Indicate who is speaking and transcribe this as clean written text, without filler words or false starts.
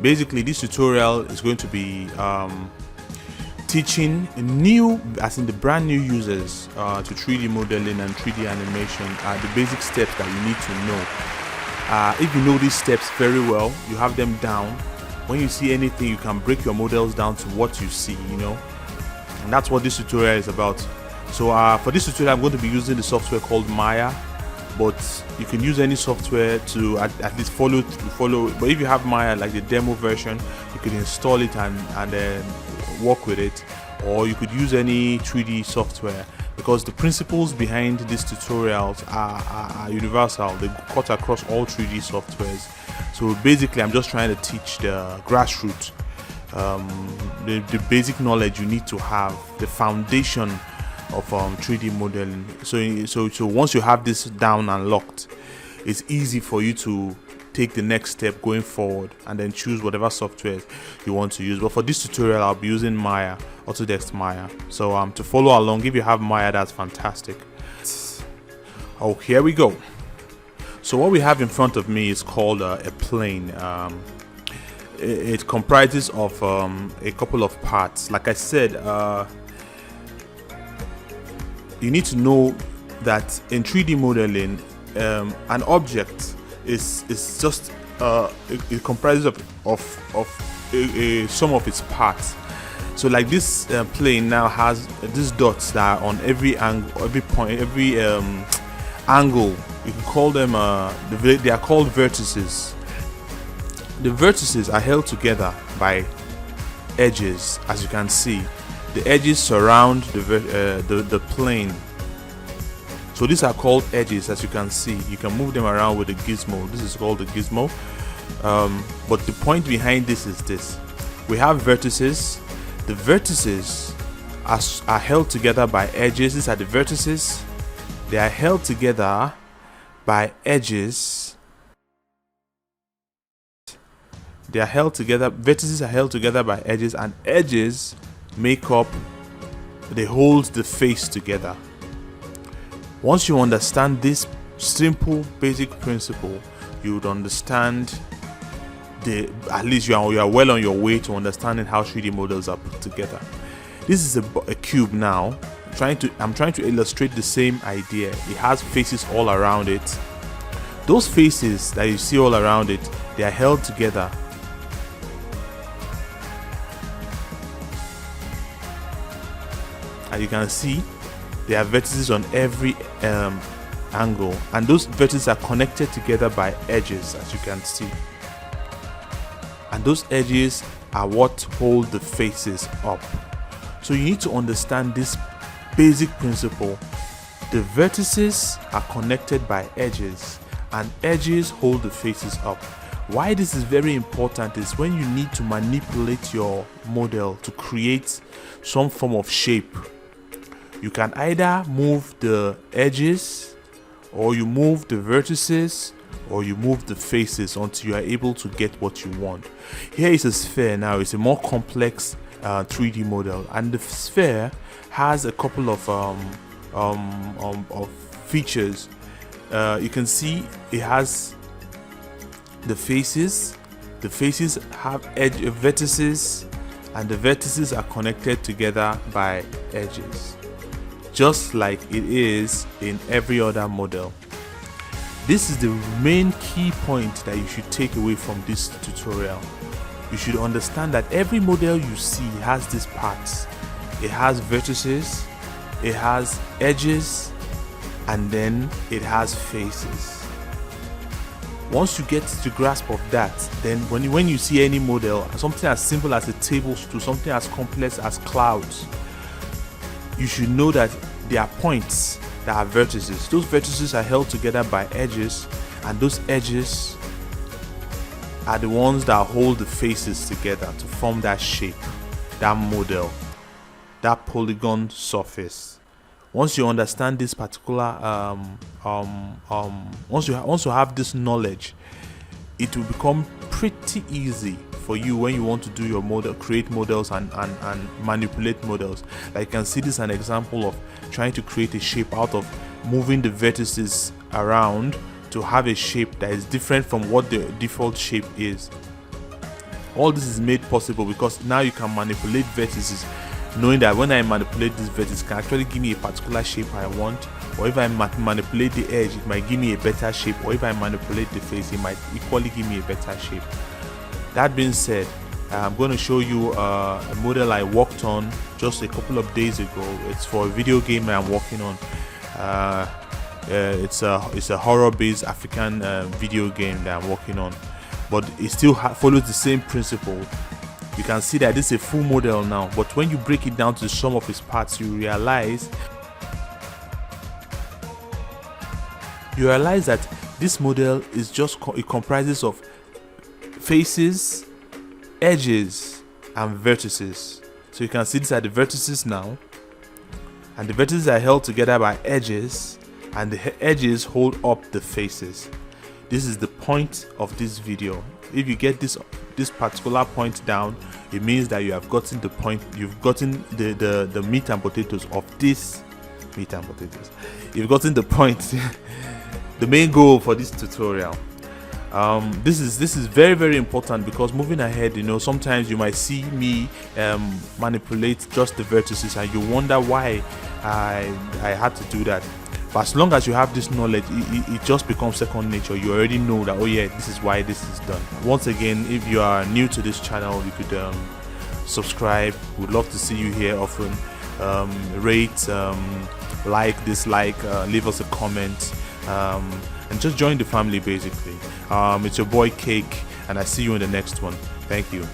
Speaker 1: Basically, this tutorial is going to be teaching new, as in the brand new users to 3D modeling and 3D animation, the basic steps that you need to know. If you know these steps very well, you have them down. When you see anything, you can break your models down to what you see, and that's what this tutorial is about. So for this tutorial, I'm going to be using the software called Maya, but you can use any software to at least follow. But if you have Maya, like the demo version, you can install it and then work with it, or you could use any 3D software, because the principles behind these tutorials are universal. They cut across all 3D softwares. So basically, I'm just trying to teach the grassroots, the basic knowledge you need to have, the foundation of 3D modeling. So once you have this down and locked, it's easy for you to take the next step going forward and then choose whatever software you want to use. But for this tutorial, I'll be using Maya, Autodesk Maya. So to follow along, if you have Maya, that's fantastic. Oh, here we go. So what we have in front of me is called a plane. It comprises of a couple of parts. Like I said, you need to know that in 3D modeling, an object is just it comprises of a sum of its parts. So like this plane now has these dots that are on every angle, every point, every angle. You can call them they are called vertices. The vertices are held together by edges. As you can see, the edges surround the plane. So these are called edges. As you can see, you can move them around with the gizmo. This is called the gizmo. But the point behind this is this: we have vertices. The vertices are held together by edges. These are the vertices. They are held together by edges. They are held together. Vertices are held together by edges, and edges make up. They hold the face together. Once you understand this simple basic principle, you would understand at least you are well on your way to understanding how 3D models are put together. This is a cube now. I'm trying to illustrate the same idea. It has faces all around it. Those faces that you see all around it, they are held together. As you can see, there are vertices on every angle, and those vertices are connected together by edges, as you can see. And those edges are what hold the faces up. So you need to understand this basic principle. The vertices are connected by edges, and edges hold the faces up. Why this is very important is when you need to manipulate your model to create some form of shape. You can either move the edges, or you move the vertices, or you move the faces until you are able to get what you want. Here is a sphere now. It's a more complex 3D model, and the sphere has a couple of features. You can see it has the faces. The faces have vertices, and the vertices are connected together by edges, just like it is in every other model. This is the main key point that you should take away from this tutorial. You should understand that every model you see has these parts. It has vertices, it has edges, and then it has faces. Once you get the grasp of that, then when you see any model, something as simple as a table to something as complex as clouds, you should know that there are points that are vertices. Those vertices are held together by edges, and those edges are the ones that hold the faces together to form that shape, that model, that polygon surface. Once you understand this particular once you have this knowledge, it will become pretty easy for you when you want to do your model, create models and manipulate models. Like you can see, this is an example of trying to create a shape out of moving the vertices around to have a shape that is different from what the default shape is. All this is made possible because now you can manipulate vertices, knowing that when I manipulate this vertex, it can actually give me a particular shape I want, or if I manipulate the edge, it might give me a better shape, or if I manipulate the face, it might equally give me a better shape. That being said, I'm going to show you a model I worked on just a couple of days ago. It's for a video game I'm working on. It's a horror-based African video game that I'm working on, but it still follows the same principle. You can see that this is a full model now, but when you break it down to the sum of its parts, you realize that this model is just it comprises of faces, edges, and vertices. So you can see these are the vertices now, and the vertices are held together by edges, and the edges hold up the faces. This is the point of this video. If you get this particular point down, it means that you have gotten the point, you've gotten the meat and potatoes of this meat and potatoes. You've gotten the point. The main goal for this tutorial. This is very, very important, because moving ahead, sometimes you might see me manipulate just the vertices and you wonder why I had to do that. But as long as you have this knowledge, it just becomes second nature. You already know that, oh yeah, this is why this is done. Once again, if you are new to this channel, you could subscribe. We'd love to see you here often. Rate, like, dislike, leave us a comment, and just join the family basically. It's your boy Cake, and I see you in the next one. Thank you.